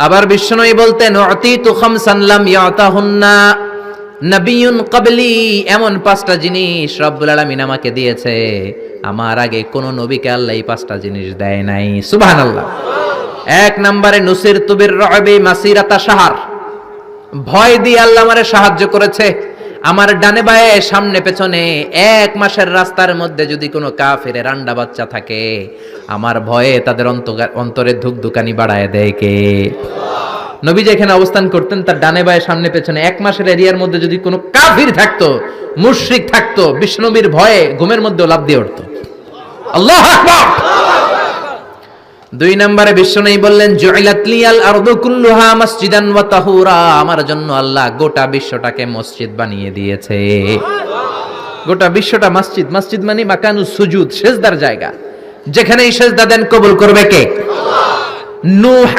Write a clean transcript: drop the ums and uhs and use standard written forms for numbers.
আবার বিশ্বনবী বলতেন উতিতু খামসান লাম ইয়াতাহুন্না নবিয়্যুন ক্বাবলি, এমন 5টা জিনিস রব্বুল আলামিন আমাকে দিয়েছে, আমার আগে কোন নবীকে আল্লাহ এই 5টা জিনিস দেয় নাই। সুবহানাল্লাহ। 1 নম্বরে নুসিরতু বির-রু'বি মাসিরাতা শাহর, ভয় দিয়ে আল্লাহ আমারে সাহায্য করেছে। আমার ডানে বায়ে সামনে পেছনে 1 মাসের রাস্তার মধ্যে যদি কোনো কাফেরের আন্ডা বাচ্চা থাকে, আমার ভয়ে তাদের অন্তরে ধুকধুকানি বাড়ায় দেয় কে? নবী যেখানে অবস্থান করতেন তার ডানে বায়ে সামনে পেছনে 1 মাসের এরিয়ার মধ্যে যদি কোনো কাফির থাকতো, মুশরিক থাকতো, বিশ্বনবীর ভয়ে ঘুমের মধ্যে লাফ দিয়ে উঠতো। আল্লাহু আকবার। 2 নম্বরে বিশ্বনবী বললেন জুইলাত লিয়াল আরদু কুল্লুহা মাসজিদান ওয়া তাহুরা, আমার জন্য আল্লাহ গোটা বিশ্বটাকে মসজিদ বানিয়ে দিয়েছে। গোটা বিশ্বটা মসজিদ। মসজিদ মানে মাকানুস সুজুদ, সিজদার জায়গা। যেখানেই সিজদা দেন কবুল করবে কে? আল্লাহ। নূহ